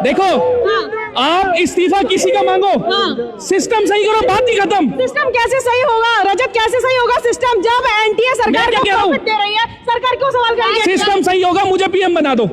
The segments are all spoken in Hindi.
देखो आप इस्तीफा किसी का मांगो, सिस्टम सही करो, बात ही खत्म। सिस्टम कैसे सही होगा रजत, कैसे सही होगा सिस्टम जब एनटीए सरकार को प्रॉफिट दे रही है? सरकार क्यों सवाल करेगी? सिस्टम सही होगा, मुझे पीएम बना दो, और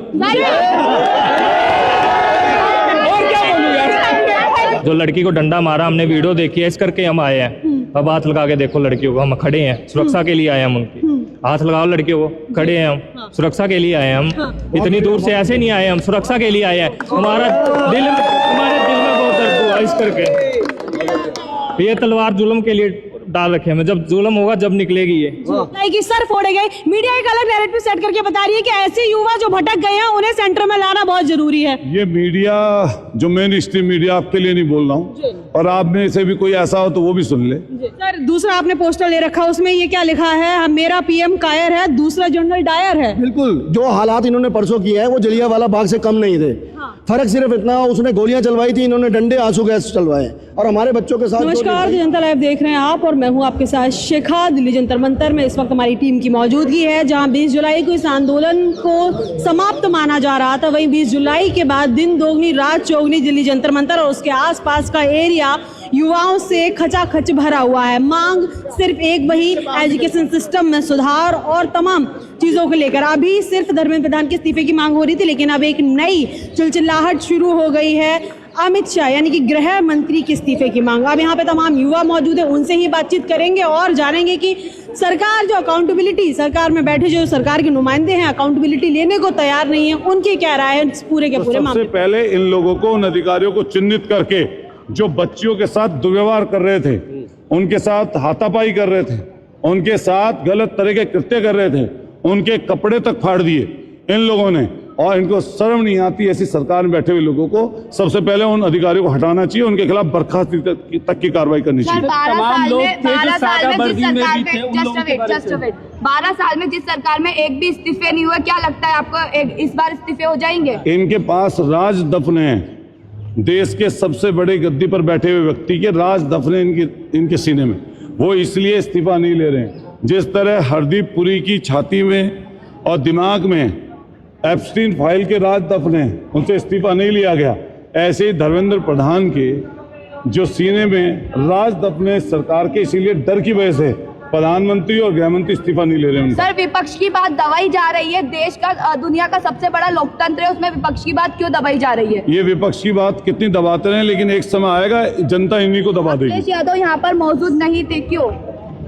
क्या बोलूं यार। जो लड़की को डंडा मारा, हमने वीडियो देखी है, इस करके हम आए हैं। अब हाथ लगा के देखो लड़कियों को, हम खड़े हैं, सुरक्षा के लिए आए हैं हम उनकी। हाथ लगाओ लड़कियों को, खड़े हैं हम, सुरक्षा के लिए आए हैं हम। इतनी दूर से ऐसे नहीं आए हम, सुरक्षा के लिए आए हैं। हमारे दिल में बहुत दर्द हुआ इस करके। ये तलवार जुल्म के लिए डाल रखे हैं, जब जुल्म होगा जब निकलेगी ये। कि सर फोड़े गए, मीडिया एक अलग नैरेटिव सेट करके बता रही है कि ऐसे युवा जो भटक गए हैं उन्हें सेंटर में लाना बहुत जरूरी है। ये मीडिया जो मेन स्ट्रीम मीडिया, आपके लिए नहीं बोल रहा हूँ, और आप में से भी कोई ऐसा हो तो वो भी सुन ले। सर दूसरा आपने पोस्टर ले रखा, उसमें ये क्या लिखा है? मेरा पीएम कायर है, दूसरा जनरल डायर है। बिल्कुल, जो हालात इन्होंने परसों किए हैं वो जलियांवाला बाग से कम नहीं थे। फर्क सिर्फ इतना, उसने गोलियां चलवाई थी, इन्होंने डंडे आंसू गैस चलवाए, और हमारे बच्चों के साथ। नमस्कार, जनता लाइव देख रहे हैं आप, और मैं हूं आपके साथ शिखा। दिल्ली जंतर मंतर में इस वक्त हमारी टीम की मौजूदगी है, जहां 20 जुलाई को इस आंदोलन को समाप्त माना जा रहा था। वहीं 20 जुलाई के बाद दिन दोगुनी रात चौगुनी दिल्ली जंतर मंतर और उसके आसपास का एरिया युवाओं से खचाखच भरा हुआ है। मांग सिर्फ एक, वही एजुकेशन सिस्टम में सुधार और तमाम चीज़ों को लेकर। अभी सिर्फ धर्मेंद्र प्रधान के इस्तीफे की मांग हो रही थी, लेकिन अब एक नई चिलचिलाहट शुरू हो गई है। अमित शाह यानी कि गृह मंत्री के इस्तीफे की मांग। अब यहाँ पे तमाम युवा मौजूद है, उनसे ही बातचीत करेंगे और जानेंगे कि सरकार जो अकाउंटेबिलिटी, सरकार में बैठे जो सरकार के नुमाइंदे हैं अकाउंटेबिलिटी लेने को तैयार नहीं है, उनकी क्या राय है पूरे के पूरे मामले। सबसे पहले इन लोगों को, उन अधिकारियों को चिन्हित करके जो बच्चियों के साथ दुर्व्यवहार कर रहे थे, उनके साथ हाथापाई कर रहे थे, उनके साथ गलत तरह के कृत्य कर रहे थे, उनके कपड़े तक फाड़ दिए इन लोगों ने, और इनको शर्म नहीं आती ऐसी सरकार में बैठे हुए लोगों को। सबसे पहले उन अधिकारियों को हटाना चाहिए, उनके खिलाफ बर्खास्ती तक की कार्रवाई करनी चाहिए। 12 साल में जिस सरकार में एक भी इस्तीफे नहीं हुए, क्या लगता है आपको इस बार इस्तीफे हो जाएंगे? इनके पास राज दफने हैं, देश के सबसे बड़े गद्दी पर बैठे हुए व्यक्ति के राज दफने इनके सीने में, वो इसलिए इस्तीफा नहीं ले रहे हैं। जिस तरह हरदीप पुरी की छाती में और दिमाग में एप्स्टीन फाइल के राज दफने, उनसे इस्तीफा नहीं लिया गया, ऐसे ही धर्मेंद्र प्रधान के जो सीने में राज दफने सरकार के, इसीलिए डर की वजह से प्रधानमंत्री और गृह मंत्री इस्तीफा नहीं ले रहे हैं। सर विपक्ष की बात दबाई जा रही है, देश का दुनिया का सबसे बड़ा लोकतंत्र है, उसमें विपक्ष की बात क्यों दबाई जा रही है? ये विपक्ष की बात कितनी दबाते रहे, लेकिन एक समय आएगा जनता इन्हीं को दबा देगी। अखिलेश यादव यहाँ पर मौजूद नहीं थे, क्यों?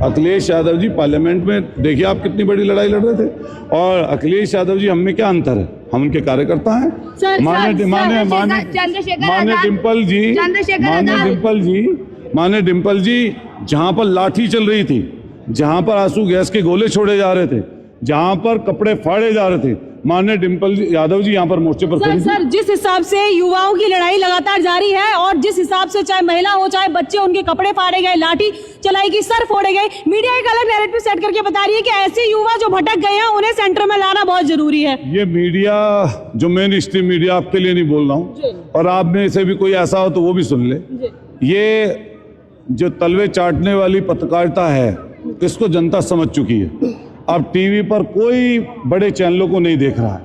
अखिलेश यादव जी पार्लियामेंट में देखिए आप कितनी बड़ी लड़ाई लड़ रहे थे, और अखिलेश यादव जी हम में क्या अंतर है? हम उनके कार्यकर्ता हैं। माने डिम्पल जी जहां पर लाठी चल रही थी, जहां पर आंसू गैस के गोले छोड़े जा रहे थे, जहां पर कपड़े फाड़े जा रहे थे, माननीय डिम्पल यादव जी यहाँ पर मोर्चे पर खड़ी थी। सर जिस हिसाब से युवाओं की लड़ाई लगातार जारी है, और जिस हिसाब से चाहे महिला हो चाहे बच्चे, उनके कपड़े फाड़े गए, लाठी चलाई गई, सर फोड़े गए, मीडिया एक अलग नैरेटिव सेट करके बता रही है कि ऐसे युवा जो भटक गए हैं उन्हें सेंटर में लाना बहुत जरूरी है। ये मीडिया जो मेन स्ट्रीम मीडिया, आपके लिए नहीं बोल रहा हूँ, और आप में से भी कोई ऐसा हो तो वो भी सुन ले। ये जो तलवे चाटने वाली पत्रकारिता है, इसको जनता समझ चुकी है। अब टीवी पर कोई बड़े चैनलों को नहीं देख रहा है,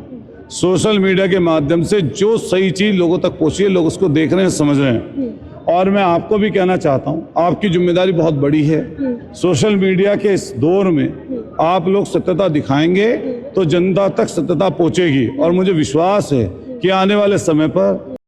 सोशल मीडिया के माध्यम से जो सही चीज लोगों तक पहुंची है, लोग उसको देख रहे हैं, समझ रहे हैं। और मैं आपको भी कहना चाहता हूं, आपकी जिम्मेदारी बहुत बड़ी है। सोशल मीडिया के इस दौर में आप लोग सत्यता दिखाएंगे तो जनता तक सत्यता पहुंचेगी, और मुझे विश्वास है कि आने वाले समय पर